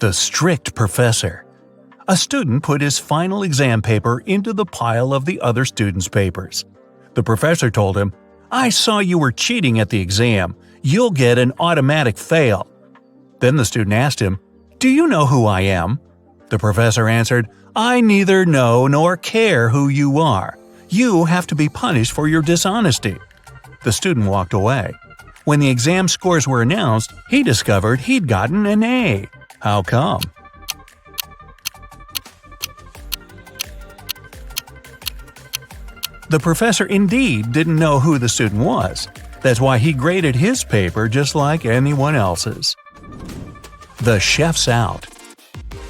The strict professor. A student put his final exam paper into the pile of the other students' papers. The professor told him, "I saw you were cheating at the exam. You'll get an automatic fail." Then the student asked him, "Do you know who I am?" The professor answered, "I neither know nor care who you are. You have to be punished for your dishonesty." The student walked away. When the exam scores were announced, he discovered he'd gotten an A. How come? The professor indeed didn't know who the student was. That's why he graded his paper just like anyone else's. The chef's out.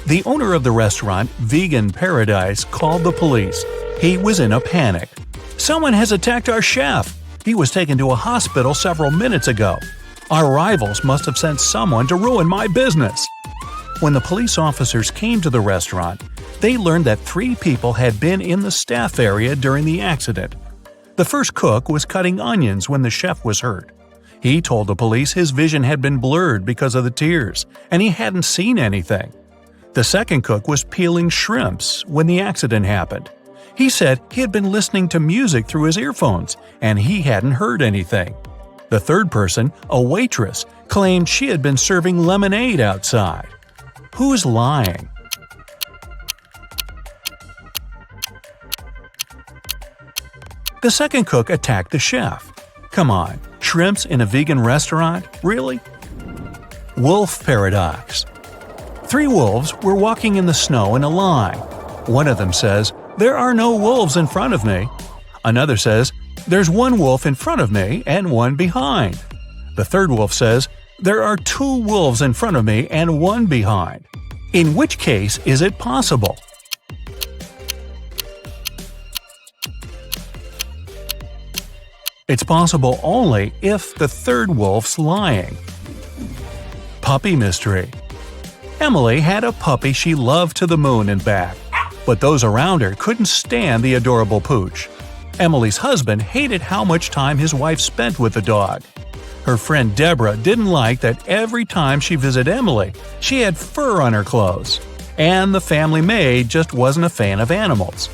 The owner of the restaurant, Vegan Paradise, called the police. He was in a panic. "Someone has attacked our chef. He was taken to a hospital several minutes ago. Our rivals must have sent someone to ruin my business." When the police officers came to the restaurant, they learned that 3 people had been in the staff area during the accident. The first cook was cutting onions when the chef was hurt. He told the police his vision had been blurred because of the tears, and he hadn't seen anything. The second cook was peeling shrimps when the accident happened. He said he had been listening to music through his earphones, and he hadn't heard anything. The third person, a waitress, claimed she had been serving lemonade outside. Who's lying? The second cook attacked the chef. Come on, shrimps in a vegan restaurant? Really? Wolf paradox. 3 wolves were walking in the snow in a line. One of them says, "There are no wolves in front of me." Another says, "There's 1 wolf in front of me and 1 behind." The third wolf says, "There are 2 wolves in front of me and 1 behind." In which case is it possible? It's possible only if the third wolf's lying. Puppy mystery. Emily had a puppy she loved to the moon and back, but those around her couldn't stand the adorable pooch. Emily's husband hated how much time his wife spent with the dog. Her friend Deborah didn't like that every time she visited Emily, she had fur on her clothes. And the family maid just wasn't a fan of animals.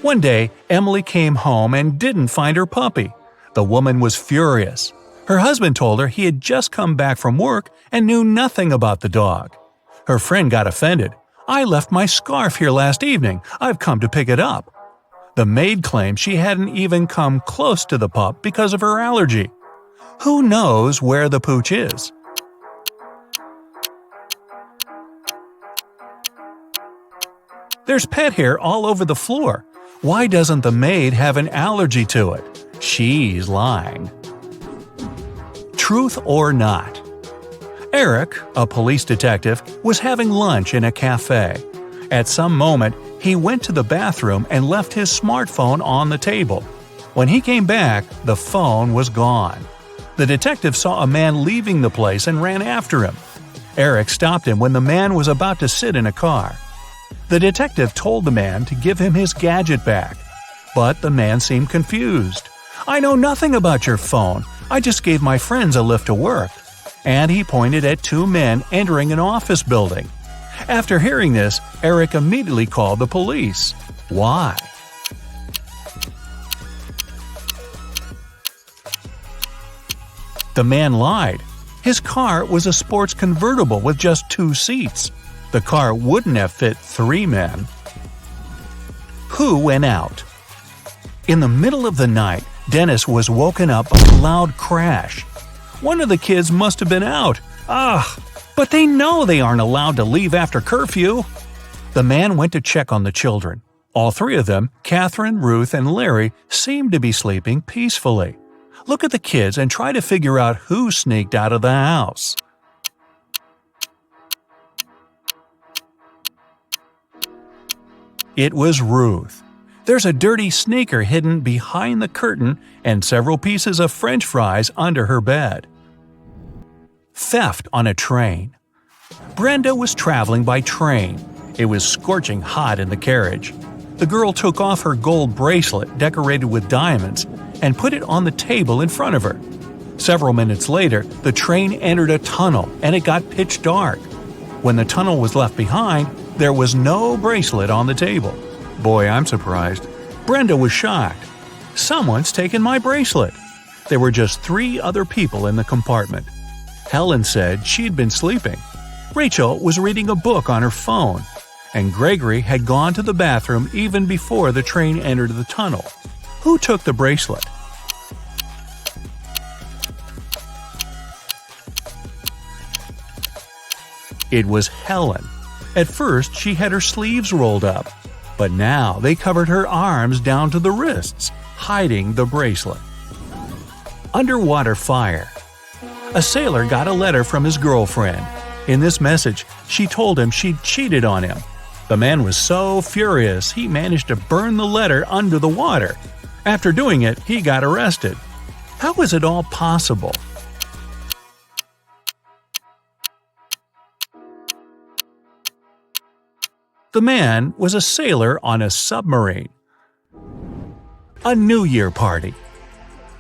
One day, Emily came home and didn't find her puppy. The woman was furious. Her husband told her he had just come back from work and knew nothing about the dog. Her friend got offended. "I left my scarf here last evening. I've come to pick it up." The maid claimed she hadn't even come close to the pup because of her allergy. Who knows where the pooch is? There's pet hair all over the floor. Why doesn't the maid have an allergy to it? She's lying. Truth or not? Eric, a police detective, was having lunch in a cafe. At some moment, he went to the bathroom and left his smartphone on the table. When he came back, the phone was gone. The detective saw a man leaving the place and ran after him. Eric stopped him when the man was about to sit in a car. The detective told the man to give him his gadget back, but the man seemed confused. "I know nothing about your phone. I just gave my friends a lift to work." And he pointed at 2 men entering an office building. After hearing this, Eric immediately called the police. Why? The man lied. His car was a sports convertible with just 2 seats. The car wouldn't have fit 3 men. Who went out? In the middle of the night, Dennis was woken up by a loud crash. One of the kids must have been out. But they know they aren't allowed to leave after curfew. The man went to check on the children. All 3 of them, Catherine, Ruth, and Larry, seemed to be sleeping peacefully. Look at the kids and try to figure out who sneaked out of the house. It was Ruth. There's a dirty sneaker hidden behind the curtain and several pieces of French fries under her bed. Theft on a train. Brenda was traveling by train. It was scorching hot in the carriage. The girl took off her gold bracelet decorated with diamonds and put it on the table in front of her. Several minutes later, the train entered a tunnel and it got pitch dark. When the tunnel was left behind, there was no bracelet on the table. Boy, I'm surprised. Brenda was shocked. Someone's taken my bracelet. There were just 3 other people in the compartment. Helen said she'd been sleeping. Rachel was reading a book on her phone. And Gregory had gone to the bathroom even before the train entered the tunnel. Who took the bracelet? It was Helen. At first, she had her sleeves rolled up, but now they covered her arms down to the wrists, hiding the bracelet. Underwater fire. A sailor got a letter from his girlfriend. In this message, she told him she'd cheated on him. The man was so furious he managed to burn the letter under the water. After doing it, he got arrested. How was it all possible? The man was a sailor on a submarine. A New Year party.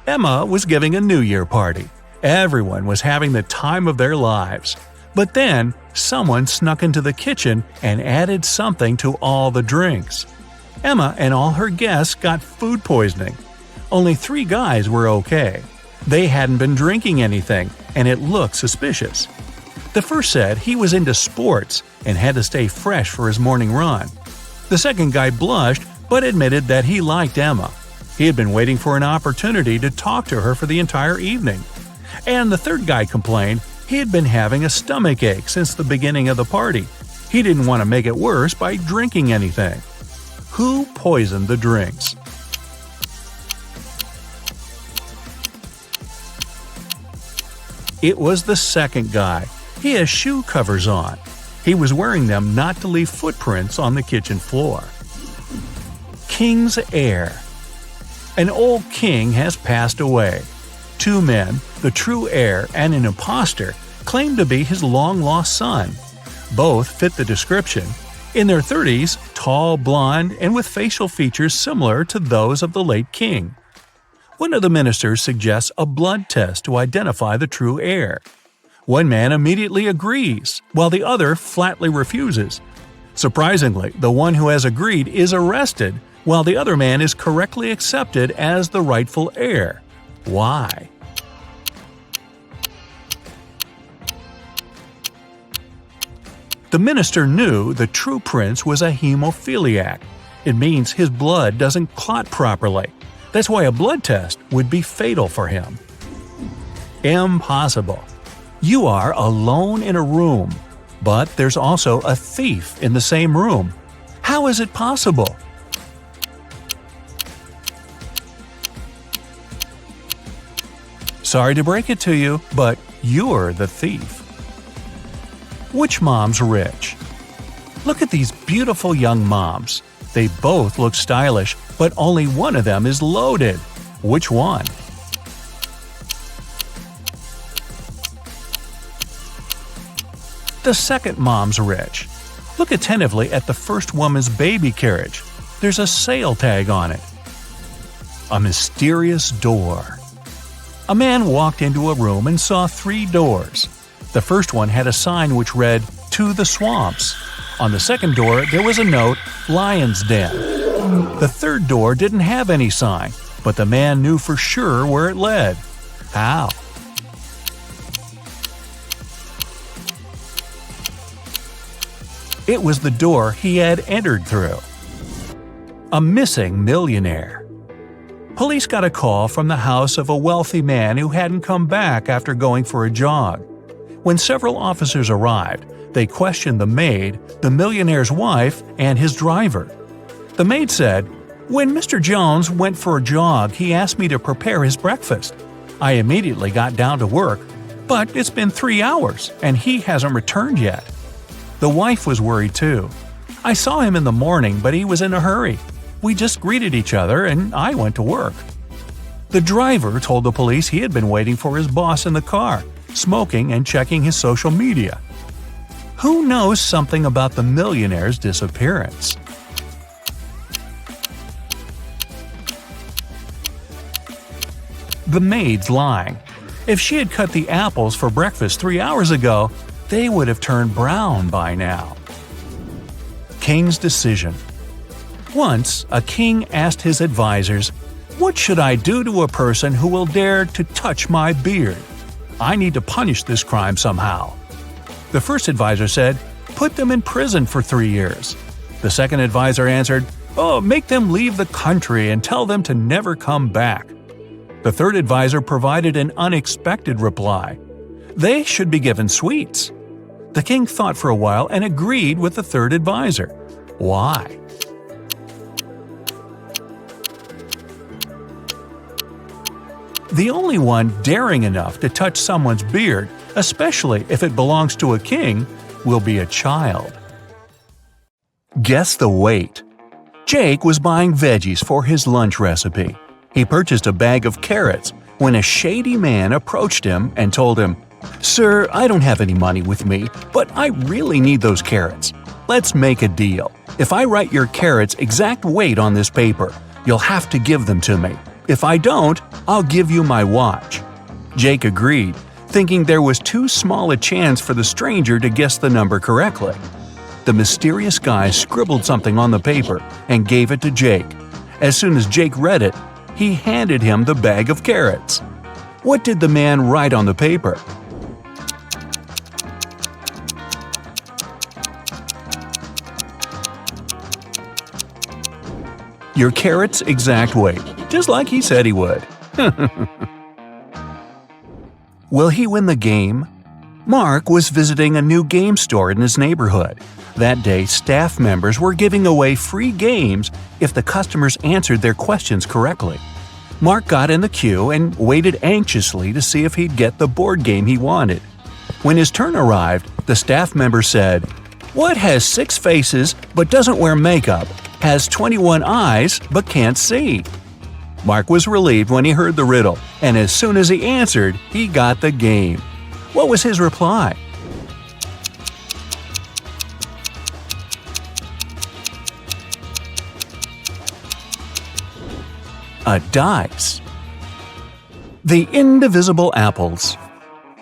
Emma was giving a New Year party. Everyone was having the time of their lives. But then, someone snuck into the kitchen and added something to all the drinks. Emma and all her guests got food poisoning. Only 3 guys were okay. They hadn't been drinking anything, and it looked suspicious. The first said he was into sports and had to stay fresh for his morning run. The second guy blushed but admitted that he liked Emma. He had been waiting for an opportunity to talk to her for the entire evening. And the third guy complained he had been having a stomach ache since the beginning of the party. He didn't want to make it worse by drinking anything. Who poisoned the drinks? It was the second guy. He has shoe covers on. He was wearing them not to leave footprints on the kitchen floor. King's heir. An old king has passed away. 2 men, the true heir and an imposter, claim to be his long-lost son. Both fit the description. In their 30s, tall, blonde, and with facial features similar to those of the late king. One of the ministers suggests a blood test to identify the true heir. One man immediately agrees, while the other flatly refuses. Surprisingly, the one who has agreed is arrested, while the other man is correctly accepted as the rightful heir. Why? The minister knew the true prince was a hemophiliac. It means his blood doesn't clot properly. That's why a blood test would be fatal for him. Impossible. You are alone in a room, but there's also a thief in the same room. How is it possible? Sorry to break it to you, but you're the thief. Which mom's rich? Look at these beautiful young moms. They both look stylish, but only one of them is loaded. Which one? The second mom's rich. Look attentively at the first woman's baby carriage. There's a sale tag on it. A mysterious door. A man walked into a room and saw 3 doors. The first one had a sign which read, "To the Swamps." On the second door, there was a note, "Lion's Den." The third door didn't have any sign, but the man knew for sure where it led. How? It was the door he had entered through. A missing millionaire. Police got a call from the house of a wealthy man who hadn't come back after going for a jog. When several officers arrived, they questioned the maid, the millionaire's wife, and his driver. The maid said, "When Mr. Jones went for a jog, he asked me to prepare his breakfast. I immediately got down to work, but it's been 3 hours, and he hasn't returned yet." The wife was worried too. "I saw him in the morning, but he was in a hurry. We just greeted each other, and I went to work." The driver told the police he had been waiting for his boss in the car, smoking and checking his social media. Who knows something about the millionaire's disappearance? The maid's lying. If she had cut the apples for breakfast 3 hours ago, they would have turned brown by now. King's decision. Once, a king asked his advisors, "What should I do to a person who will dare to touch my beard? I need to punish this crime somehow." The first advisor said, "Put them in prison for 3 years." The second advisor answered, "Oh, make them leave the country and tell them to never come back." The third advisor provided an unexpected reply. They should be given sweets. The king thought for a while and agreed with the third advisor. Why? The only one daring enough to touch someone's beard, especially if it belongs to a king, will be a child. Guess the weight. Jake was buying veggies for his lunch recipe. He purchased a bag of carrots when a shady man approached him and told him, "Sir, I don't have any money with me, but I really need those carrots. Let's make a deal. If I write your carrots' exact weight on this paper, you'll have to give them to me. If I don't, I'll give you my watch." Jake agreed, thinking there was too small a chance for the stranger to guess the number correctly. The mysterious guy scribbled something on the paper and gave it to Jake. As soon as Jake read it, he handed him the bag of carrots. What did the man write on the paper? Your carrot's exact weight, just like he said he would. Will he win the game? Mark was visiting a new game store in his neighborhood. That day, staff members were giving away free games if the customers answered their questions correctly. Mark got in the queue and waited anxiously to see if he'd get the board game he wanted. When his turn arrived, the staff member said, "What has 6 faces but doesn't wear makeup, has 21 eyes but can't see?" Mark was relieved when he heard the riddle, and as soon as he answered, he got the game. What was his reply? A dice. The Indivisible Apples.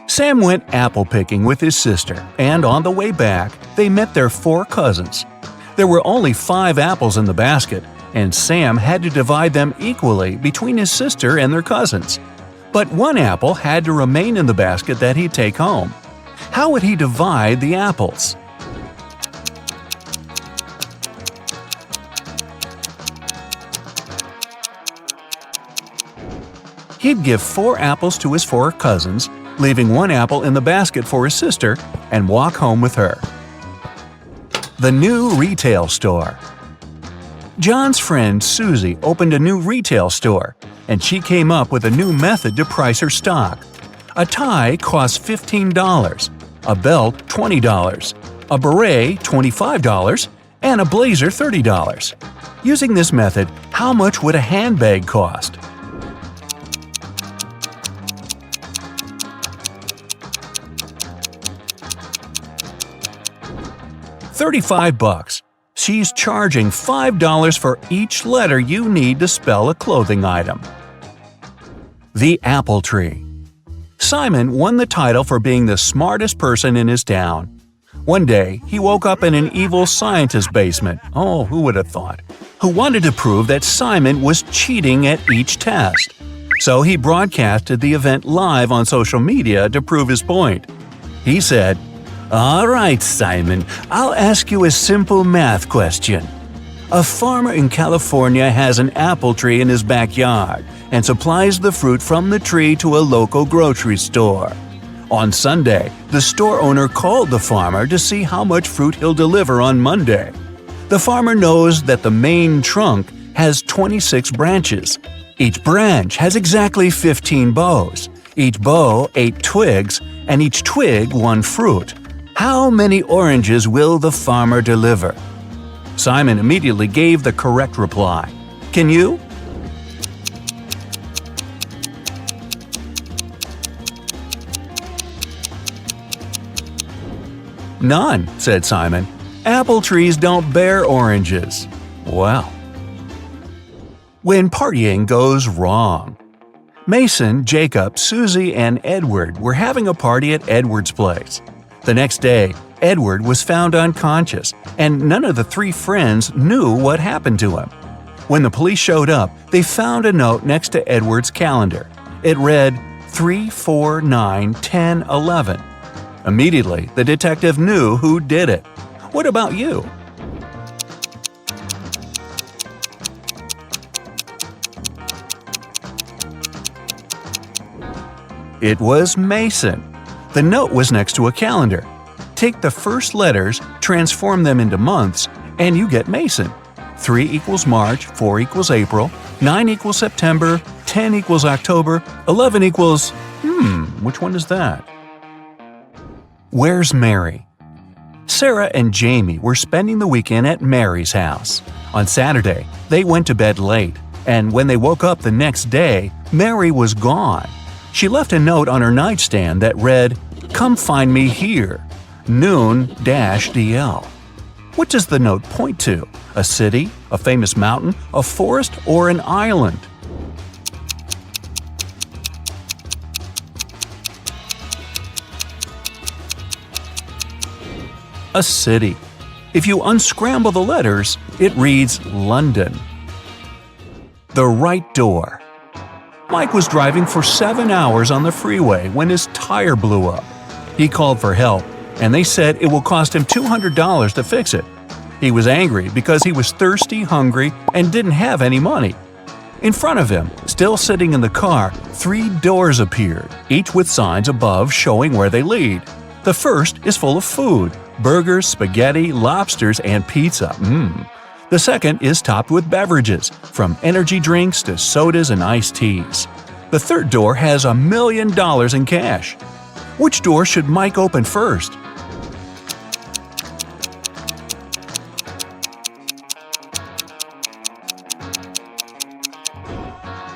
Sam went apple picking with his sister, and on the way back, they met their 4 cousins. There were only 5 apples in the basket, and Sam had to divide them equally between his sister and their cousins. But 1 apple had to remain in the basket that he'd take home. How would he divide the apples? He'd give 4 apples to his 4 cousins, leaving 1 apple in the basket for his sister, and walk home with her. The new retail store. John's friend Susie opened a new retail store, and she came up with a new method to price her stock. A tie cost $15, a belt $20, a beret $25, and a blazer $30. Using this method, how much would a handbag cost? $35. She's charging $5 for each letter you need to spell a clothing item. The Apple Tree. Simon won the title for being the smartest person in his town. One day, he woke up in an evil scientist's basement – oh, who would have thought – who wanted to prove that Simon was cheating at each test. So he broadcasted the event live on social media to prove his point. He said, "All right, Simon, I'll ask you a simple math question. A farmer in California has an apple tree in his backyard and supplies the fruit from the tree to a local grocery store. On Sunday, the store owner called the farmer to see how much fruit he'll deliver on Monday. The farmer knows that the main trunk has 26 branches. Each branch has exactly 15 boughs, each bough 8 twigs, and each twig 1 fruit. How many oranges will the farmer deliver?" Simon immediately gave the correct reply. Can you? "None," said Simon. "Apple trees don't bear oranges." Well. When partying goes wrong. Mason, Jacob, Susie, and Edward were having a party at Edward's place. The next day, Edward was found unconscious, and none of the three friends knew what happened to him. When the police showed up, they found a note next to Edward's calendar. It read 3-4-9-10-11. Immediately, the detective knew who did it. What about you? It was Mason. The note was next to a calendar. Take the first letters, transform them into months, and you get Mason. 3 equals March, 4 equals April, 9 equals September, 10 equals October, 11 equals… which one is that? Where's Mary? Sarah and Jamie were spending the weekend at Mary's house. On Saturday, they went to bed late, and when they woke up the next day, Mary was gone. She left a note on her nightstand that read, "Come find me here, noon-DL." What does the note point to? A city, a famous mountain, a forest, or an island? A city. If you unscramble the letters, it reads London. The right door. Mike was driving for 7 hours on the freeway when his tire blew up. He called for help, and they said it will cost him $200 to fix it. He was angry because he was thirsty, hungry, and didn't have any money. In front of him, still sitting in the car, 3 doors appeared, each with signs above showing where they lead. The first is full of food: burgers, spaghetti, lobsters, and pizza. The second is topped with beverages, from energy drinks to sodas and iced teas. The third door has $1 million in cash. Which door should Mike open first?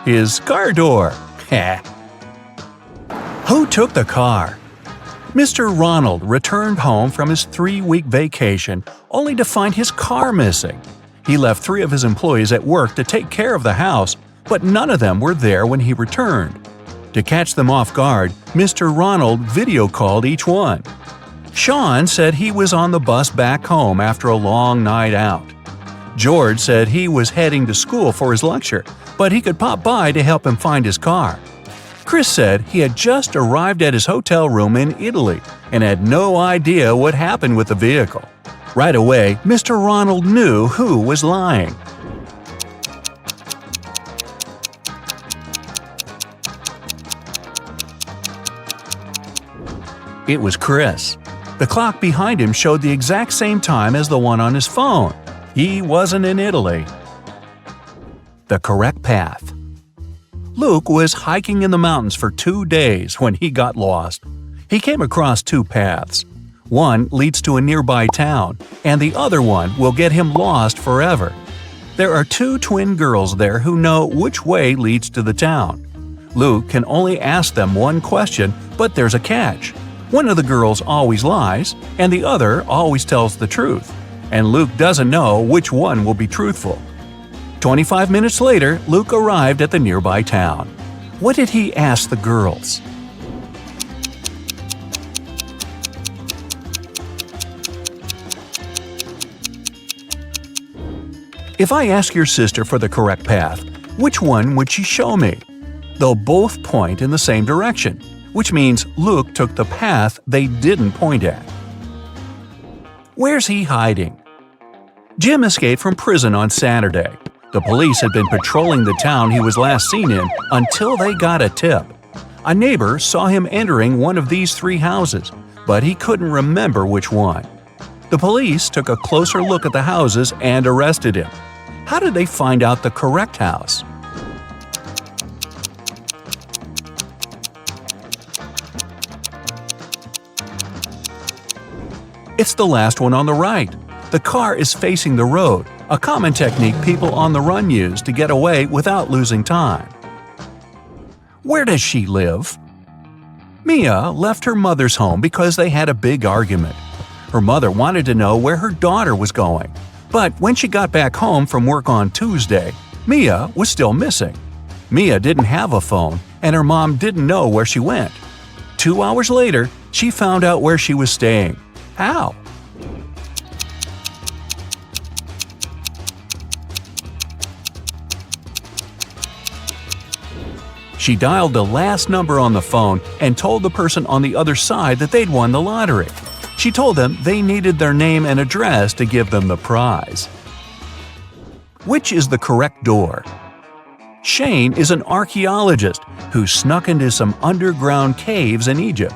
His car door. Who took the car? Mr. Ronald returned home from his 3-week vacation only to find his car missing. He left 3 of his employees at work to take care of the house, but none of them were there when he returned. To catch them off guard, Mr. Ronald video called each one. Sean said he was on the bus back home after a long night out. George said he was heading to school for his lecture, but he could pop by to help him find his car. Chris said he had just arrived at his hotel room in Italy and had no idea what happened with the vehicle. Right away, Mr. Ronald knew who was lying. It was Chris. The clock behind him showed the exact same time as the one on his phone. He wasn't in Italy. The correct path. Luke was hiking in the mountains for 2 days when he got lost. He came across 2 paths. One leads to a nearby town, and the other one will get him lost forever. There are 2 twin girls there who know which way leads to the town. Luke can only ask them one question, but there's a catch. One of the girls always lies, and the other always tells the truth. And Luke doesn't know which one will be truthful. 25 minutes later, Luke arrived at the nearby town. What did he ask the girls? If I ask your sister for the correct path, which one would she show me? They'll both point in the same direction, which means Luke took the path they didn't point at. Where's he hiding? Jim escaped from prison on Saturday. The police had been patrolling the town he was last seen in until they got a tip. A neighbor saw him entering one of these 3 houses, but he couldn't remember which one. The police took a closer look at the houses and arrested him. How did they find out the correct house? It's the last one on the right. The car is facing the road, a common technique people on the run use to get away without losing time. Where does she live? Mia left her mother's home because they had a big argument. Her mother wanted to know where her daughter was going, but when she got back home from work on Tuesday, Mia was still missing. Mia didn't have a phone, and her mom didn't know where she went. 2 hours later, She found out where she was staying. How? She dialed the last number on the phone and told the person on the other side that they'd won the lottery. She told them they needed their name and address to give them the prize. Which is the correct door? Shane is an archaeologist who snuck into some underground caves in Egypt.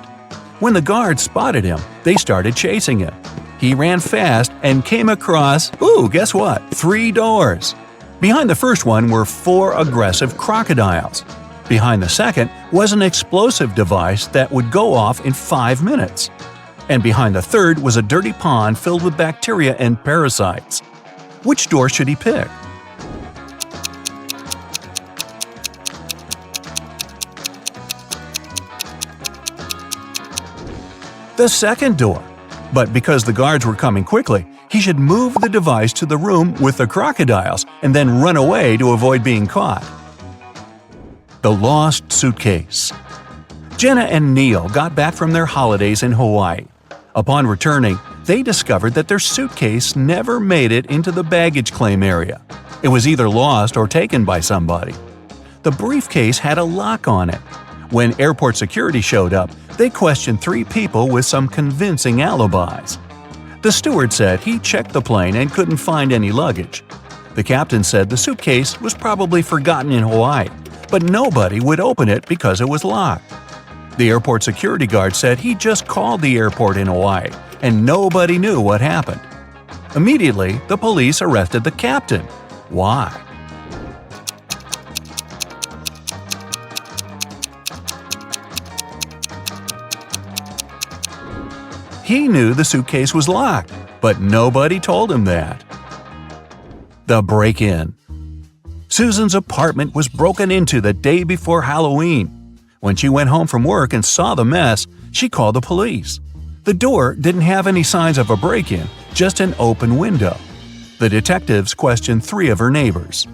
When the guards spotted him, they started chasing him. He ran fast and came across, guess what? 3 doors. Behind the first one were 4 aggressive crocodiles. Behind the second was an explosive device that would go off in 5 minutes. And behind the third was a dirty pond filled with bacteria and parasites. Which door should he pick? The second door. But because the guards were coming quickly, he should move the device to the room with the crocodiles and then run away to avoid being caught. The Lost Suitcase. Jenna and Neil got back from their holidays in Hawaii. Upon returning, they discovered that their suitcase never made it into the baggage claim area. It was either lost or taken by somebody. The briefcase had a lock on it. When airport security showed up, they questioned 3 people with some convincing alibis. The steward said he checked the plane and couldn't find any luggage. The captain said the suitcase was probably forgotten in Hawaii, but nobody would open it because it was locked. The airport security guard said he just called the airport in Hawaii, and nobody knew what happened. Immediately, the police arrested the captain. Why? He knew the suitcase was locked, but nobody told him that. The break-in. Susan's apartment was broken into the day before Halloween. When she went home from work and saw the mess, she called the police. The door didn't have any signs of a break-in, just an open window. The detectives questioned 3 of her neighbors.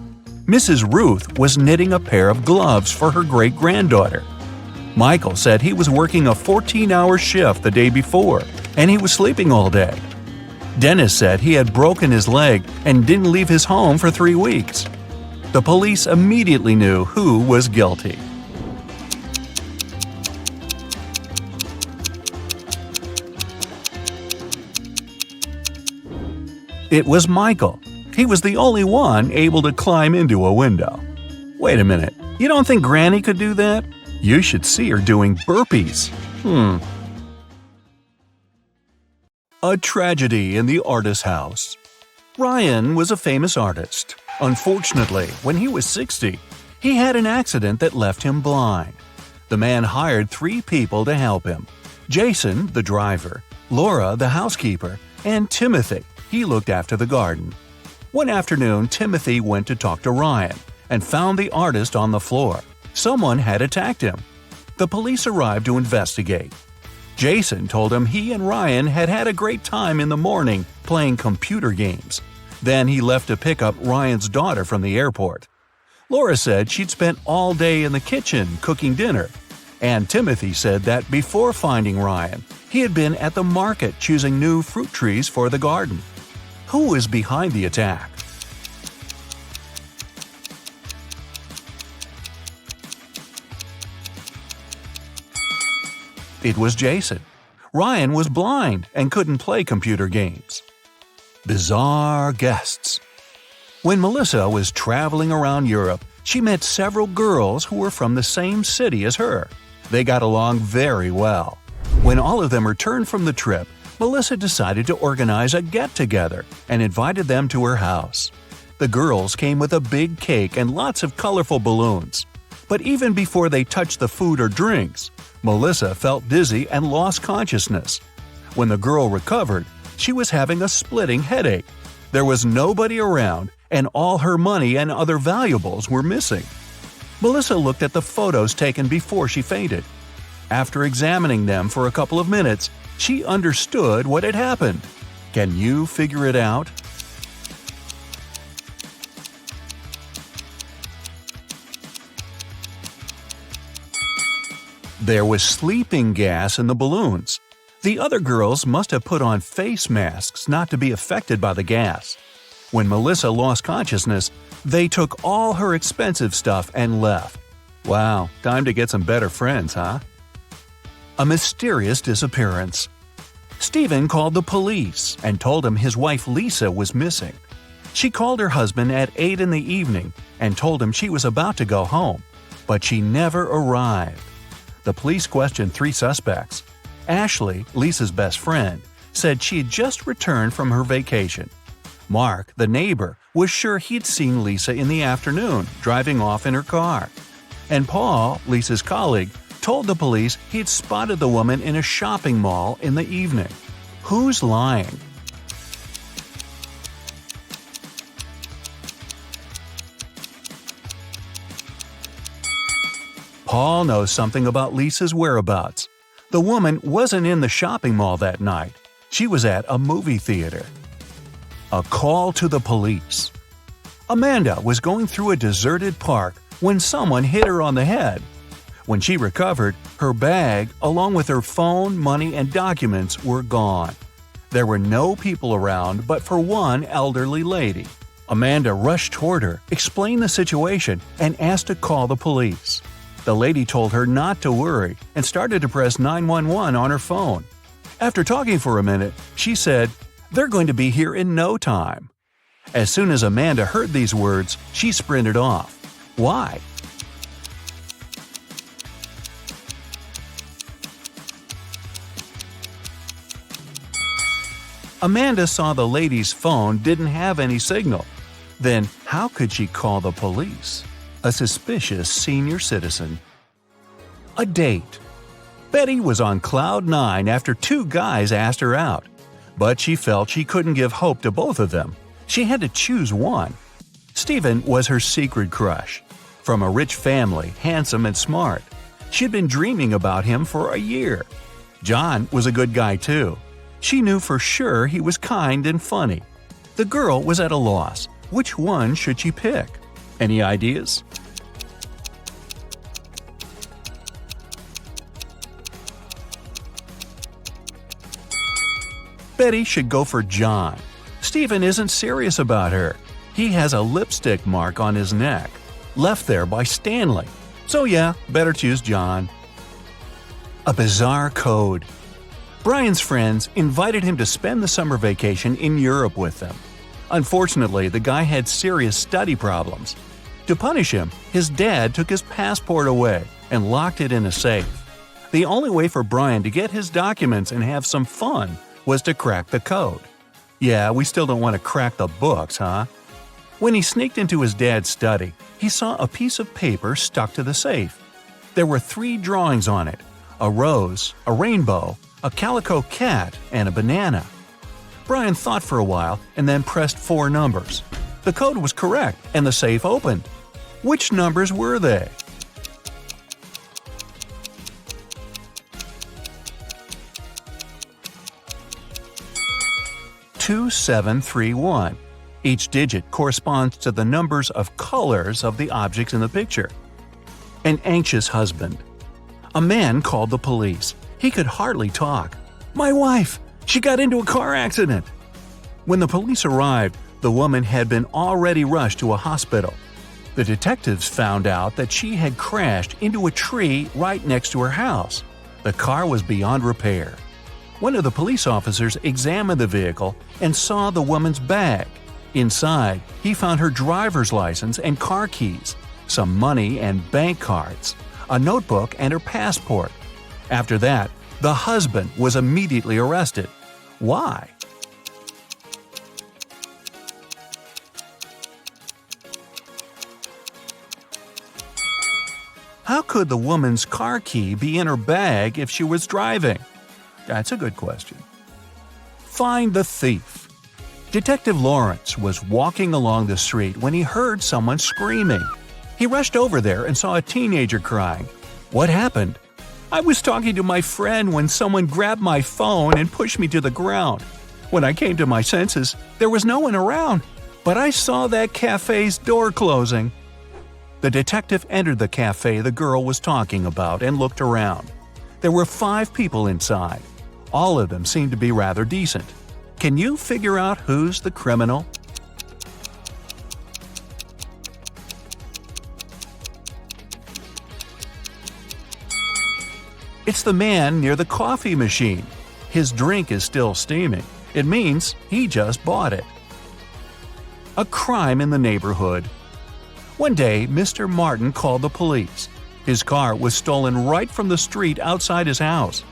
Mrs. Ruth was knitting a pair of gloves for her great-granddaughter. Michael said he was working a 14-hour shift the day before, and he was sleeping all day. Dennis said he had broken his leg and didn't leave his home for 3 weeks. The police immediately knew who was guilty. It was Michael. He was the only one able to climb into a window. Wait a minute, you don't think Granny could do that? You should see her doing burpees. A tragedy in the artist's house. Ryan was a famous artist. Unfortunately, when he was 60, he had an accident that left him blind. The man hired 3 people to help him: Jason, the driver, Laura, the housekeeper, and Timothy. He looked after the garden. One afternoon, Timothy went to talk to Ryan and found the artist on the floor. Someone had attacked him. The police arrived to investigate. Jason told him he and Ryan had had a great time in the morning playing computer games. Then he left to pick up Ryan's daughter from the airport. Laura said she'd spent all day in the kitchen cooking dinner. And Timothy said that before finding Ryan, he had been at the market choosing new fruit trees for the garden. Who is behind the attack? It was Jason. Ryan was blind and couldn't play computer games. Bizarre guests. When Melissa was traveling around Europe, she met several girls who were from the same city as her. They got along very well. When all of them returned from the trip, Melissa decided to organize a get-together and invited them to her house. The girls came with a big cake and lots of colorful balloons. But even before they touched the food or drinks, Melissa felt dizzy and lost consciousness. When the girl recovered, she was having a splitting headache. There was nobody around, and all her money and other valuables were missing. Melissa looked at the photos taken before she fainted. After examining them for a couple of minutes, she understood what had happened. Can you figure it out? There was sleeping gas in the balloons. The other girls must have put on face masks not to be affected by the gas. When Melissa lost consciousness, they took all her expensive stuff and left. Wow, time to get some better friends, huh? A mysterious disappearance. Stephen called the police and told him his wife Lisa was missing. She called her husband at 8 in the evening and told him she was about to go home, but she never arrived. The police questioned 3 suspects. Ashley, Lisa's best friend, said she had just returned from her vacation. Mark, the neighbor, was sure he'd seen Lisa in the afternoon, driving off in her car. And Paul, Lisa's colleague, told the police he'd spotted the woman in a shopping mall in the evening. Who's lying? Paul knows something about Lisa's whereabouts. The woman wasn't in the shopping mall that night. She was at a movie theater. A call to the police. Amanda was going through a deserted park when someone hit her on the head. When she recovered, her bag, along with her phone, money, and documents, were gone. There were no people around but for one elderly lady. Amanda rushed toward her, explained the situation, and asked to call the police. The lady told her not to worry and started to press 911 on her phone. After talking for a minute, she said, "They're going to be here in no time." As soon as Amanda heard these words, she sprinted off. Why? Amanda saw the lady's phone didn't have any signal. Then how could she call the police? A suspicious senior citizen. A date. Betty was on cloud 9 after 2 guys asked her out. But she felt she couldn't give hope to both of them. She had to choose one. Stephen was her secret crush. From a rich family, handsome and smart. She'd been dreaming about him for a year. John was a good guy too. She knew for sure he was kind and funny. The girl was at a loss. Which one should she pick? Any ideas? Betty should go for John. Stephen isn't serious about her. He has a lipstick mark on his neck, left there by Stanley. So yeah, better choose John. A bizarre code. Brian's friends invited him to spend the summer vacation in Europe with them. Unfortunately, the guy had serious study problems. To punish him, his dad took his passport away and locked it in a safe. The only way for Brian to get his documents and have some fun was to crack the code. Yeah, we still don't want to crack the books, huh? When he sneaked into his dad's study, he saw a piece of paper stuck to the safe. There were 3 drawings on it: a rose, a rainbow, a calico cat, and a banana. Brian thought for a while and then pressed 4 numbers. The code was correct and the safe opened. Which numbers were they? (2731). Each digit corresponds to the numbers of colors of the objects in the picture. An anxious husband. A man called the police. He could hardly talk. "My wife! She got into a car accident!" When the police arrived, the woman had been already rushed to a hospital. The detectives found out that she had crashed into a tree right next to her house. The car was beyond repair. One of the police officers examined the vehicle and saw the woman's bag. Inside, he found her driver's license and car keys, some money and bank cards, a notebook and her passport. After that, the husband was immediately arrested. Why? How could the woman's car key be in her bag if she was driving? That's a good question. Find the thief. Detective Lawrence was walking along the street when he heard someone screaming. He rushed over there and saw a teenager crying. What happened? "I was talking to my friend when someone grabbed my phone and pushed me to the ground. When I came to my senses, there was no one around, but I saw that cafe's door closing." The detective entered the cafe the girl was talking about and looked around. There were 5 people inside. All of them seemed to be rather decent. Can you figure out who's the criminal? It's the man near the coffee machine. His drink is still steaming. It means he just bought it. A crime in the neighborhood. One day, Mr. Martin called the police. His car was stolen right from the street outside his house.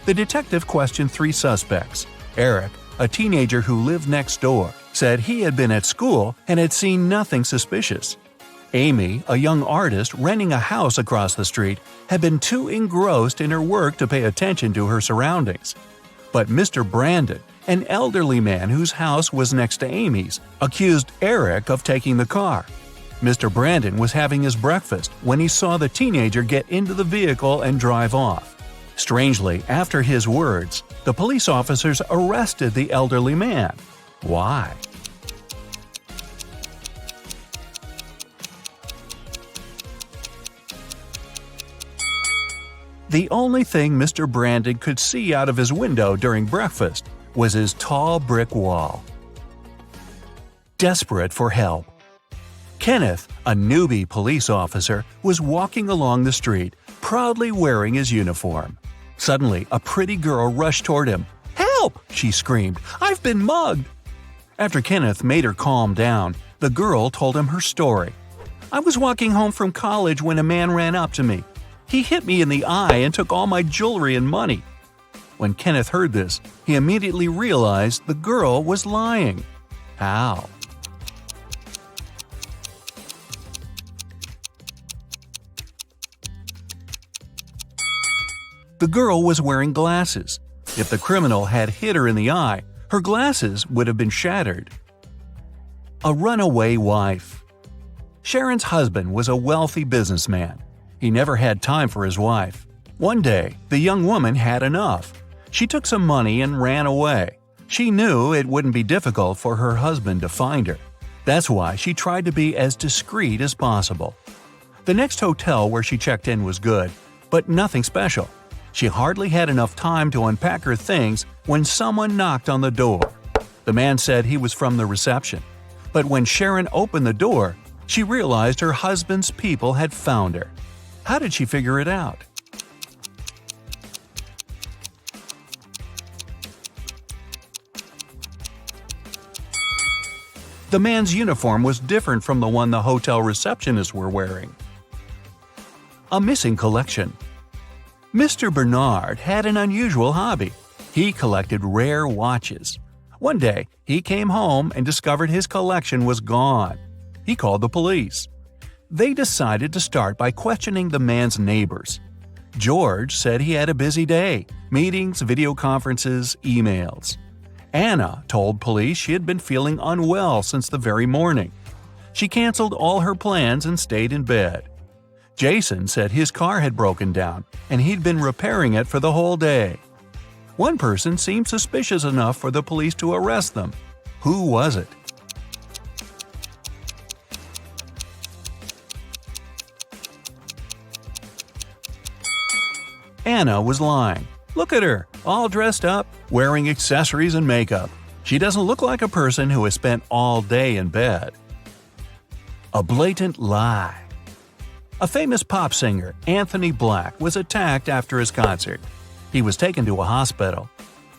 The detective questioned 3 suspects. Eric, a teenager who lived next door, said he had been at school and had seen nothing suspicious. Amy, a young artist renting a house across the street, had been too engrossed in her work to pay attention to her surroundings. But Mr. Brandon, an elderly man whose house was next to Amy's, accused Eric of taking the car. Mr. Brandon was having his breakfast when he saw the teenager get into the vehicle and drive off. Strangely, after his words, the police officers arrested the elderly man. Why? The only thing Mr. Brandon could see out of his window during breakfast was his tall brick wall. Desperate for help. Kenneth, a newbie police officer, was walking along the street, proudly wearing his uniform. Suddenly, a pretty girl rushed toward him. "Help!" she screamed. "I've been mugged!" After Kenneth made her calm down, the girl told him her story. "I was walking home from college when a man ran up to me. He hit me in the eye and took all my jewelry and money." When Kenneth heard this, he immediately realized the girl was lying. How? The girl was wearing glasses. If the criminal had hit her in the eye, her glasses would have been shattered. A runaway wife. Sharon's husband was a wealthy businessman. He never had time for his wife. One day, the young woman had enough. She took some money and ran away. She knew it wouldn't be difficult for her husband to find her. That's why she tried to be as discreet as possible. The next hotel where she checked in was good, but nothing special. She hardly had enough time to unpack her things when someone knocked on the door. The man said he was from the reception. But when Sharon opened the door, she realized her husband's people had found her. How did she figure it out? The man's uniform was different from the one the hotel receptionists were wearing. A missing collection. Mr. Bernard had an unusual hobby. He collected rare watches. One day, he came home and discovered his collection was gone. He called the police. They decided to start by questioning the man's neighbors. George said he had a busy day – meetings, video conferences, emails. Anna told police she had been feeling unwell since the very morning. She canceled all her plans and stayed in bed. Jason said his car had broken down and he'd been repairing it for the whole day. One person seemed suspicious enough for the police to arrest them. Who was it? Anna was lying. Look at her, all dressed up, wearing accessories and makeup. She doesn't look like a person who has spent all day in bed. A blatant lie. A famous pop singer, Anthony Black, was attacked after his concert. He was taken to a hospital.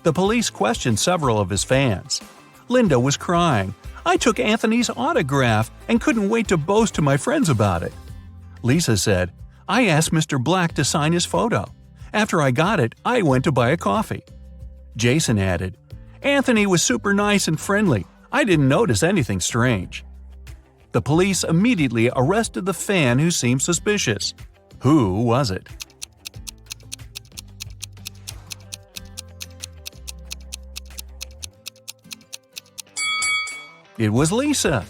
The police questioned several of his fans. Linda was crying. "I took Anthony's autograph and couldn't wait to boast to my friends about it." Lisa said, "I asked Mr. Black to sign his photo. After I got it, I went to buy a coffee." Jason added, "Anthony was super nice and friendly. I didn't notice anything strange." The police immediately arrested the fan who seemed suspicious. Who was it? It was Lisa.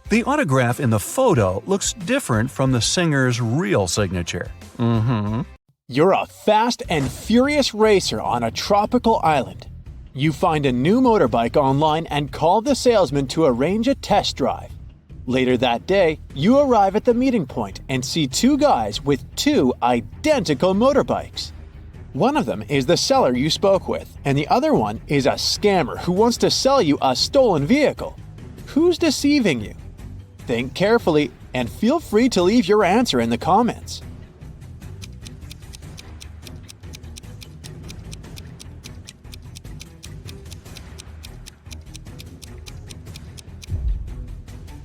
The autograph in the photo looks different from the singer's real signature. You're a fast and furious racer on a tropical island. You find a new motorbike online and call the salesman to arrange a test drive. Later that day, you arrive at the meeting point and see 2 guys with 2 identical motorbikes. One of them is the seller you spoke with, and the other one is a scammer who wants to sell you a stolen vehicle. Who's deceiving you? Think carefully and feel free to leave your answer in the comments.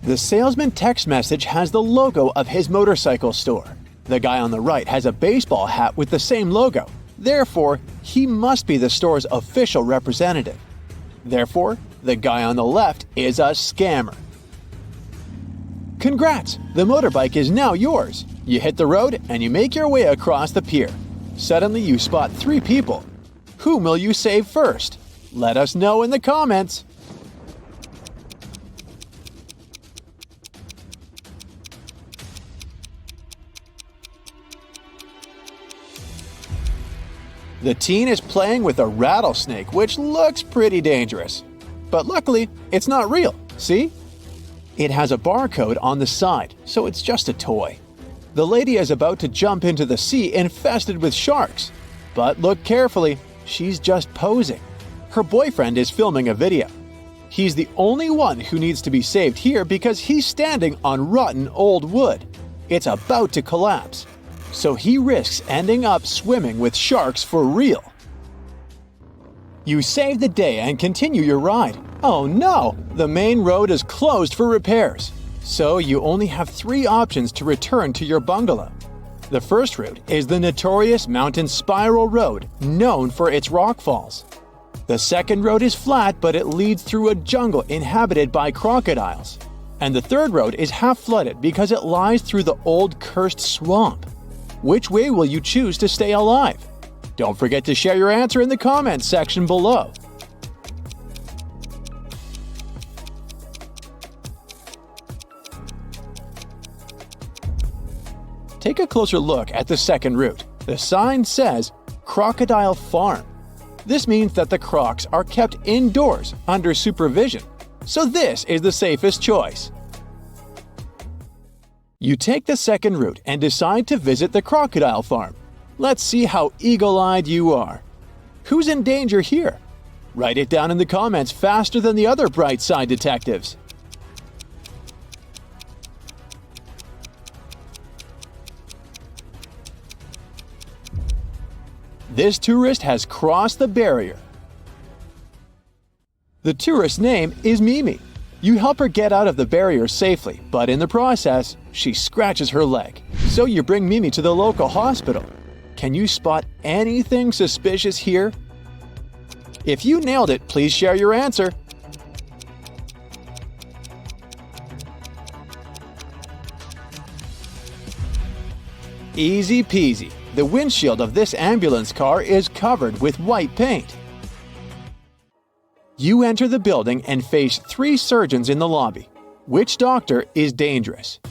The salesman text message has the logo of his motorcycle store. The guy on the right has a baseball hat with the same logo. Therefore, he must be the store's official representative. Therefore, the guy on the left is a scammer. Congrats! The motorbike is now yours. You hit the road and you make your way across the pier. Suddenly you spot 3 people. Whom will you save first? Let us know in the comments. The teen is playing with a rattlesnake, which looks pretty dangerous. But luckily, it's not real, see? It has a barcode on the side, so it's just a toy. The lady is about to jump into the sea infested with sharks. But look carefully, she's just posing. Her boyfriend is filming a video. He's the only one who needs to be saved here because he's standing on rotten old wood. It's about to collapse. So he risks ending up swimming with sharks for real. You save the day and continue your ride. Oh no! The main road is closed for repairs. So you only have 3 options to return to your bungalow. The first route is the notorious mountain spiral road, known for its rockfalls. The second road is flat, but it leads through a jungle inhabited by crocodiles. And the third road is half flooded because it lies through the old cursed swamp. Which way will you choose to stay alive? Don't forget to share your answer in the comments section below. Take a closer look at the second route. The sign says Crocodile Farm. This means that the crocs are kept indoors under supervision. So this is the safest choice. You take the second route and decide to visit the crocodile farm. Let's see how eagle-eyed you are. Who's in danger here? Write it down in the comments faster than the other bright side detectives. This tourist has crossed the barrier. The tourist's name is Mimi. You help her get out of the barrier safely, but in the process, she scratches her leg. So you bring Mimi to the local hospital. Can you spot anything suspicious here? If you nailed it, please share your answer. Easy peasy. The windshield of this ambulance car is covered with white paint. You enter the building and face 3 surgeons in the lobby. Which doctor is dangerous?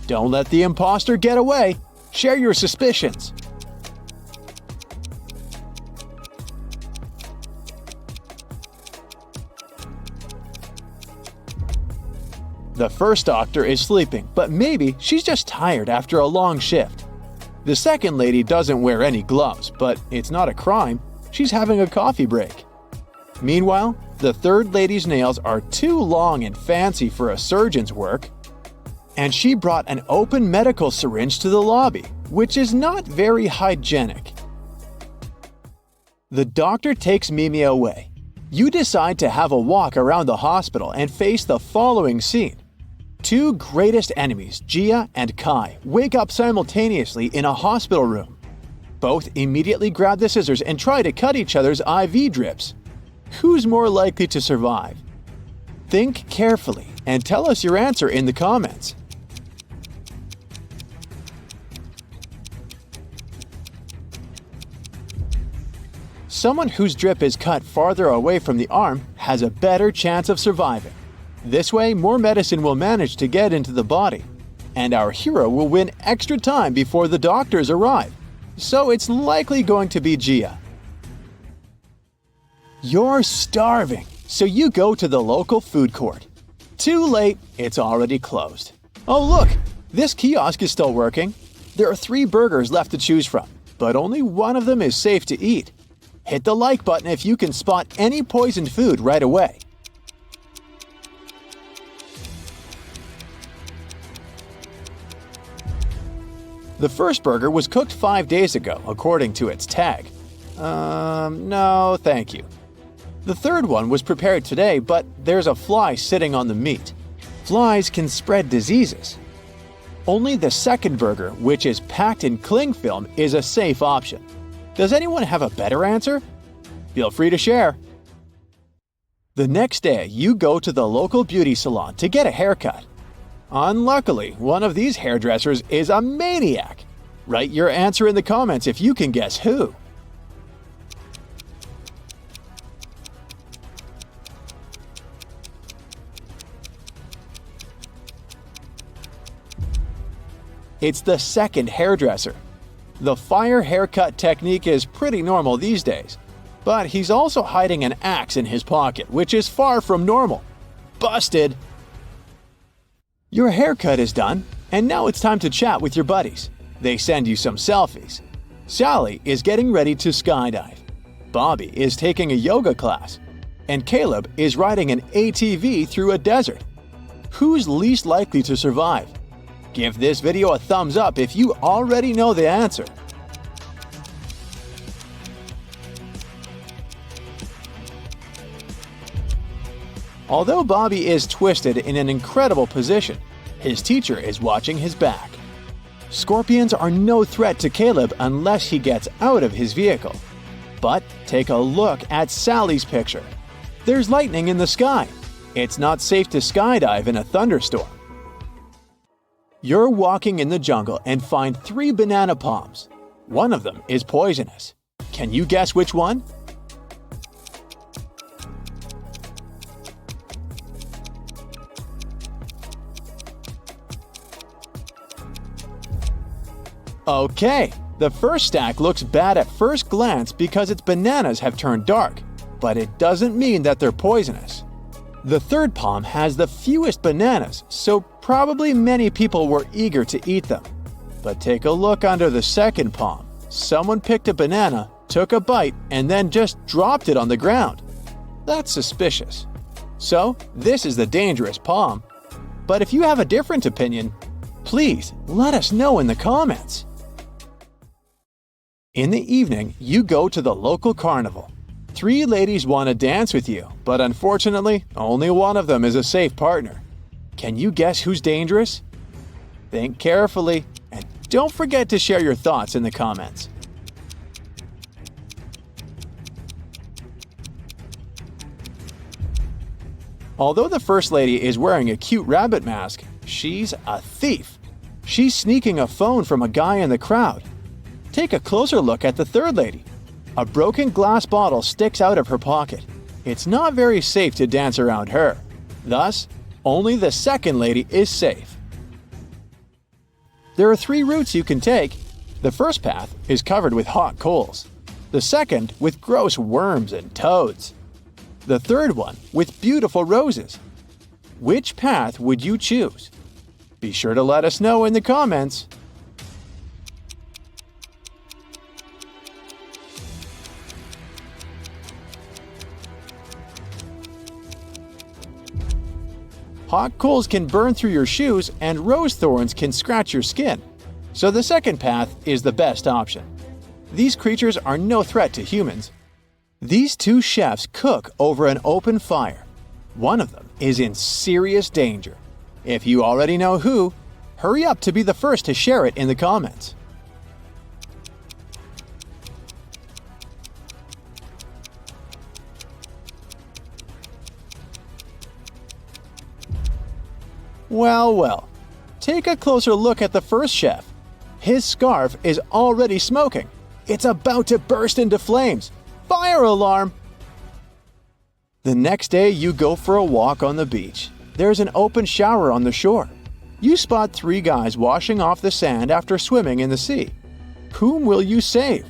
Don't let the imposter get away. Share your suspicions. The first doctor is sleeping, but maybe she's just tired after a long shift. The second lady doesn't wear any gloves, but it's not a crime. She's having a coffee break. Meanwhile, the third lady's nails are too long and fancy for a surgeon's work. And she brought an open medical syringe to the lobby, which is not very hygienic. The doctor takes Mimi away. You decide to have a walk around the hospital and face the following scene. 2 greatest enemies, Gia and Kai, wake up simultaneously in a hospital room. Both immediately grab the scissors and try to cut each other's IV drips. Who's more likely to survive? Think carefully and tell us your answer in the comments. Someone whose drip is cut farther away from the arm has a better chance of surviving. This way, more medicine will manage to get into the body, and our hero will win extra time before the doctors arrive. So it's likely going to be Gia. You're starving, so you go to the local food court. Too late, it's already closed. Oh look, this kiosk is still working. There are 3 burgers left to choose from, but only one of them is safe to eat. Hit the like button if you can spot any poisoned food right away. The first burger was cooked 5 days ago, according to its tag. No, thank you. The third one was prepared today, but there's a fly sitting on the meat. Flies can spread diseases. Only the second burger, which is packed in cling film, is a safe option. Does anyone have a better answer? Feel free to share. The next day, you go to the local beauty salon to get a haircut. Unluckily, one of these hairdressers is a maniac. Write your answer in the comments if you can guess who. It's the second hairdresser. The fire haircut technique is pretty normal these days, but he's also hiding an axe in his pocket, which is far from normal. Busted! Your haircut is done, and now it's time to chat with your buddies. They send you some selfies. Sally is getting ready to skydive. Bobby is taking a yoga class. And Caleb is riding an ATV through a desert. Who's least likely to survive? Give this video a thumbs up if you already know the answer. Although Bobby is twisted in an incredible position, his teacher is watching his back. Scorpions are no threat to Caleb unless he gets out of his vehicle. But take a look at Sally's picture. There's lightning in the sky. It's not safe to skydive in a thunderstorm. You're walking in the jungle and find 3 banana palms. One of them is poisonous. Can you guess which one? Okay, the first stack looks bad at first glance because its bananas have turned dark, but it doesn't mean that they're poisonous. The third palm has the fewest bananas, so probably many people were eager to eat them. But take a look under the second palm. Someone picked a banana, took a bite, and then just dropped it on the ground. That's suspicious. So, this is the dangerous palm. But if you have a different opinion, please let us know in the comments. In the evening, you go to the local carnival. 3 ladies want to dance with you, but unfortunately, only one of them is a safe partner. Can you guess who's dangerous? Think carefully, and don't forget to share your thoughts in the comments. Although the first lady is wearing a cute rabbit mask, she's a thief. She's sneaking a phone from a guy in the crowd. Take a closer look at the third lady. A broken glass bottle sticks out of her pocket. It's not very safe to dance around her. Thus, only the second lady is safe. There are 3 routes you can take. The first path is covered with hot coals. The second with gross worms and toads. The third one with beautiful roses. Which path would you choose? Be sure to let us know in the comments. Hot coals can burn through your shoes and rose thorns can scratch your skin. So the second path is the best option. These creatures are no threat to humans. These 2 chefs cook over an open fire. One of them is in serious danger. If you already know who, hurry up to be the first to share it in the comments. Well, well, take a closer look at the first chef. His scarf is already smoking. It's about to burst into flames. Fire alarm! The next day, you go for a walk on the beach. There's an open shower on the shore. You spot 3 guys washing off the sand after swimming in the sea. Whom will you save?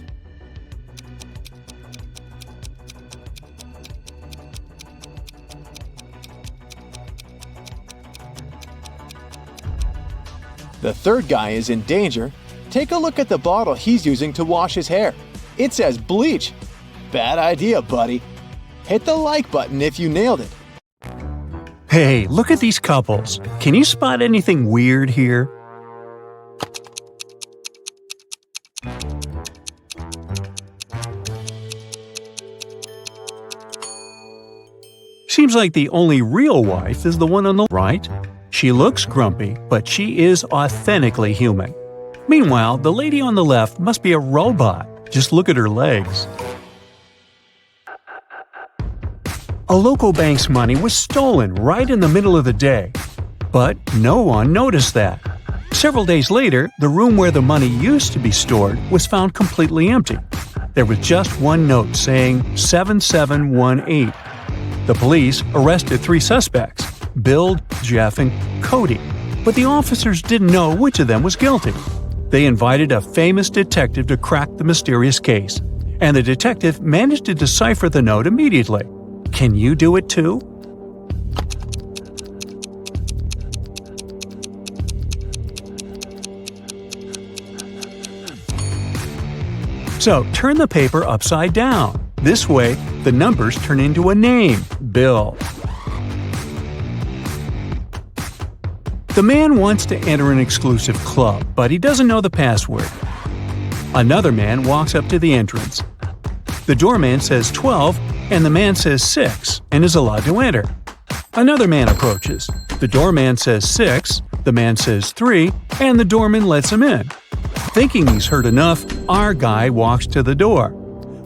The third guy is in danger. take a look at the bottle he's using to wash his hair. It says bleach. Bad idea, buddy. Hit the like button if you nailed it. Hey, look at these couples. Can you spot anything weird here? Seems like the only real wife is the one on the right. She looks grumpy, but she is authentically human. Meanwhile, the lady on the left must be a robot. Just look at her legs. A local bank's money was stolen right in the middle of the day. But no one noticed that. Several days later, the room where the money used to be stored was found completely empty. There was just one note saying 7718. The police arrested 3 suspects, Bill, Jeff, and Cody, but the officers didn't know which of them was guilty. They invited a famous detective to crack the mysterious case, and the detective managed to decipher the note immediately. Can you do it too? So turn the paper upside down. This way, the numbers turn into a name, Bill. The man wants to enter an exclusive club, but he doesn't know the password. Another man walks up to the entrance. The doorman says 12, and the man says 6, and is allowed to enter. Another man approaches. The doorman says 6, the man says 3, and the doorman lets him in. Thinking he's heard enough, our guy walks to the door.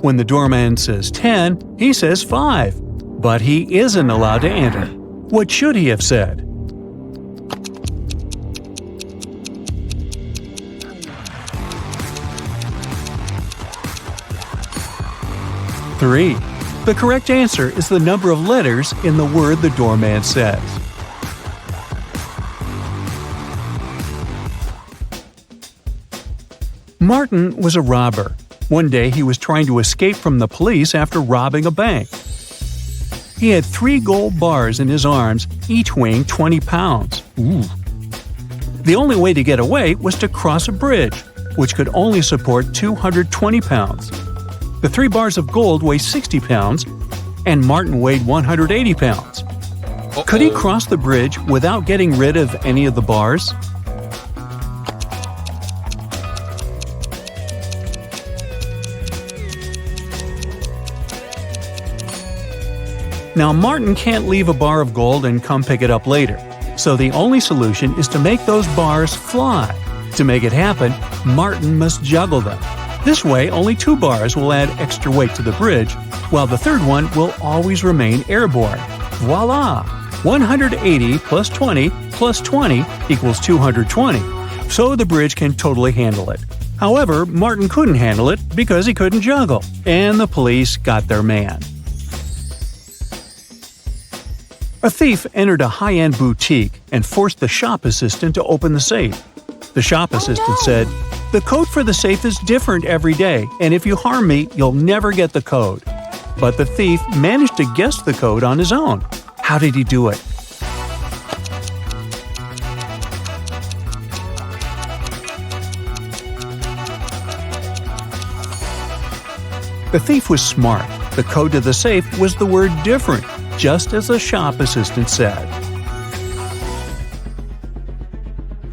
When the doorman says 10, he says 5, but he isn't allowed to enter. What should he have said? Three. The correct answer is the number of letters in the word the doorman says. Martin was a robber. One day he was trying to escape from the police after robbing a bank. He had 3 gold bars in his arms, each weighing 20 pounds. Ooh. The only way to get away was to cross a bridge, which could only support 220 pounds. The 3 bars of gold weighed 60 pounds, and Martin weighed 180 pounds. Could he cross the bridge without getting rid of any of the bars? Now, Martin can't leave a bar of gold and come pick it up later, so the only solution is to make those bars fly. To make it happen, Martin must juggle them. This way, only 2 bars will add extra weight to the bridge, while the third one will always remain airborne. Voila! 180 plus 20 plus 20 equals 220, so the bridge can totally handle it. However, Martin couldn't handle it because he couldn't juggle, and the police got their man. A thief entered a high-end boutique and forced the shop assistant to open the safe. The shop assistant said, "The code for the safe is different every day, and if you harm me, you'll never get the code." But the thief managed to guess the code on his own. How did he do it? The thief was smart. The code to the safe was the word "different," just as the shop assistant said.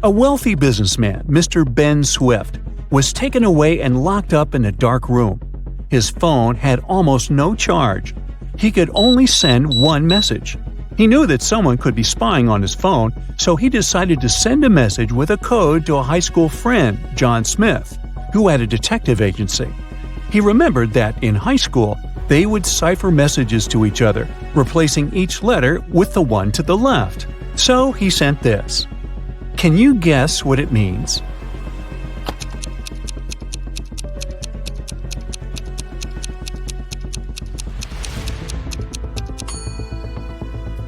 A wealthy businessman, Mr. Ben Swift, was taken away and locked up in a dark room. His phone had almost no charge. He could only send one message. He knew that someone could be spying on his phone, so he decided to send a message with a code to a high school friend, John Smith, who had a detective agency. He remembered that in high school, they would cipher messages to each other, replacing each letter with the one to the left. So he sent this. Can you guess what it means?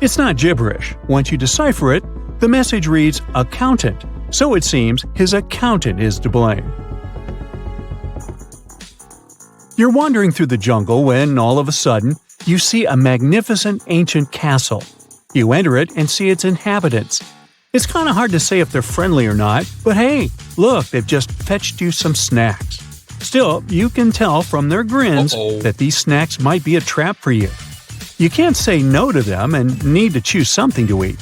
It's not gibberish. Once you decipher it, the message reads accountant, so it seems his accountant is to blame. You're wandering through the jungle when, all of a sudden, you see a magnificent ancient castle. You enter it and see its inhabitants. It's kind of hard to say if they're friendly or not, but hey, look, they've just fetched you some snacks. Still, you can tell from their grins that these snacks might be a trap for you. You can't say no to them and need to choose something to eat.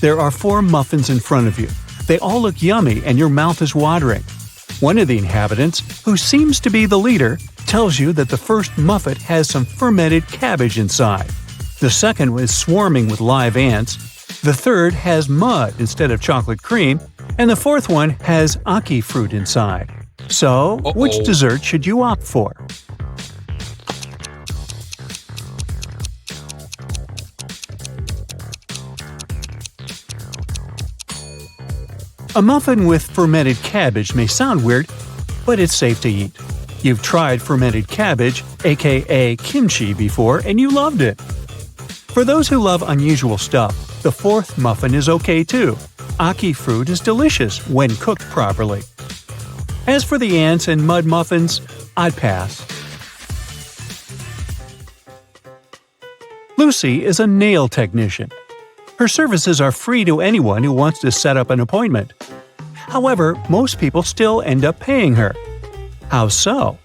There are 4 muffins in front of you. They all look yummy and your mouth is watering. One of the inhabitants, who seems to be the leader, tells you that the first muffin has some fermented cabbage inside. The second is swarming with live ants. The third has mud instead of chocolate cream. And the fourth one has ackee fruit inside. So, which dessert should you opt for? A muffin with fermented cabbage may sound weird, but it's safe to eat. You've tried fermented cabbage, aka kimchi, before and you loved it. For those who love unusual stuff, the fourth muffin is okay too. Ackee fruit is delicious when cooked properly. As for the ants and mud muffins, I'd pass. Lucy is a nail technician. Her services are free to anyone who wants to set up an appointment. However, most people still end up paying her. How so?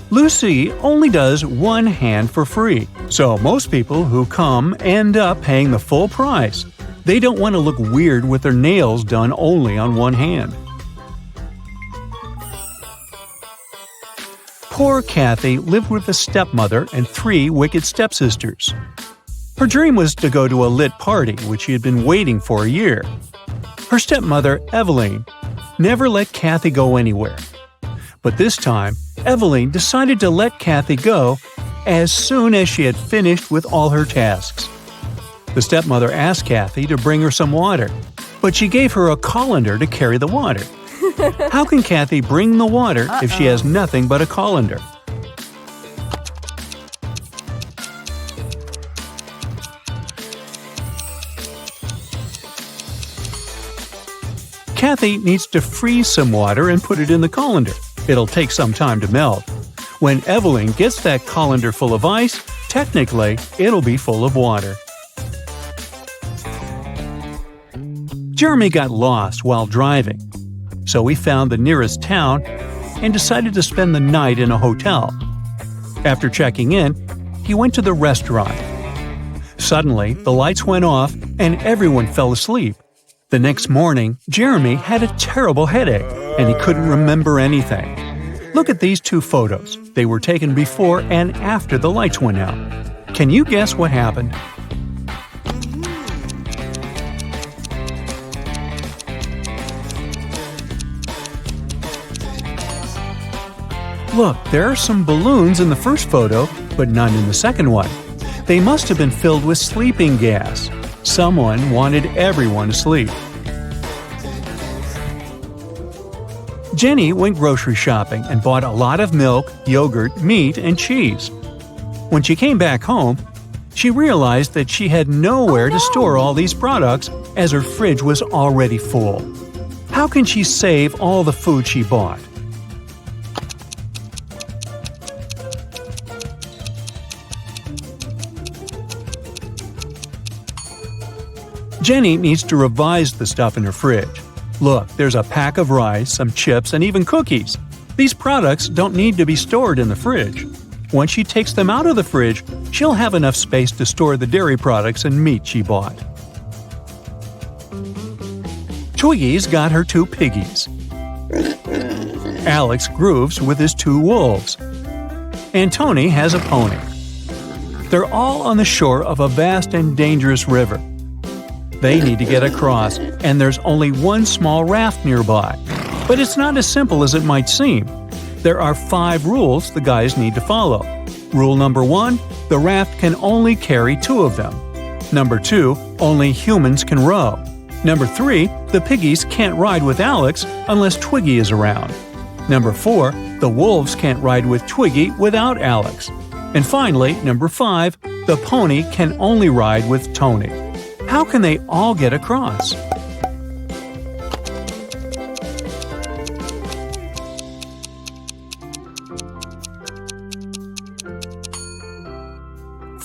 Lucy only does one hand for free, so most people who come end up paying the full price. They don't want to look weird with their nails done only on one hand. Poor Kathy lived with a stepmother and 3 wicked stepsisters. Her dream was to go to a lit party, which she had been waiting for a year. Her stepmother, Eveline, never let Kathy go anywhere. But this time, Eveline decided to let Kathy go as soon as she had finished with all her tasks. The stepmother asked Kathy to bring her some water, but she gave her a colander to carry the water. How can Kathy bring the water if she has nothing but a colander? Kathy needs to freeze some water and put it in the colander. It'll take some time to melt. When Eveline gets that colander full of ice, technically, it'll be full of water. Jeremy got lost while driving, so he found the nearest town and decided to spend the night in a hotel. After checking in, he went to the restaurant. Suddenly, the lights went off and everyone fell asleep. The next morning, Jeremy had a terrible headache and he couldn't remember anything. Look at these 2 photos. They were taken before and after the lights went out. Can you guess what happened? Look, there are some balloons in the first photo, but none in the second one. They must have been filled with sleeping gas. Someone wanted everyone to sleep. Jenny went grocery shopping and bought a lot of milk, yogurt, meat, and cheese. When she came back home, she realized that she had nowhere to store all these products as her fridge was already full. How can she save all the food she bought? Jenny needs to revise the stuff in her fridge. Look, there's a pack of rice, some chips, and even cookies. These products don't need to be stored in the fridge. Once she takes them out of the fridge, she'll have enough space to store the dairy products and meat she bought. Twiggy's got her 2 piggies. Alex grooves with his 2 wolves. And Tony has a pony. They're all on the shore of a vast and dangerous river. They need to get across, and there's only one small raft nearby. But it's not as simple as it might seem. There are 5 rules the guys need to follow. Rule number 1, the raft can only carry 2 of them. Number 2, only humans can row. Number 3, the piggies can't ride with Alex unless Twiggy is around. Number 4, the wolves can't ride with Twiggy without Alex. And finally, number 5, the pony can only ride with Tony. How can they all get across?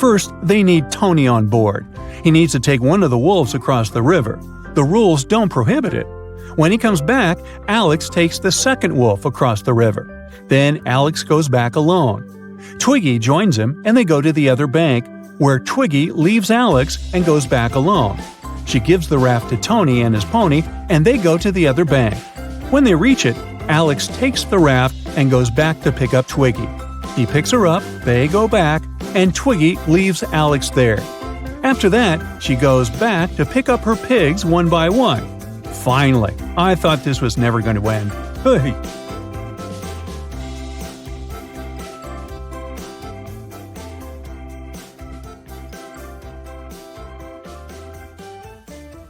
First, they need Tony on board. He needs to take one of the wolves across the river. The rules don't prohibit it. When he comes back, Alex takes the second wolf across the river. Then Alex goes back alone. Twiggy joins him and they go to the other bank, where Twiggy leaves Alex and goes back alone. She gives the raft to Tony and his pony, and they go to the other bank. When they reach it, Alex takes the raft and goes back to pick up Twiggy. He picks her up, they go back, and Twiggy leaves Alex there. After that, she goes back to pick up her pigs one by one. Finally, I thought this was never going to end. Hey!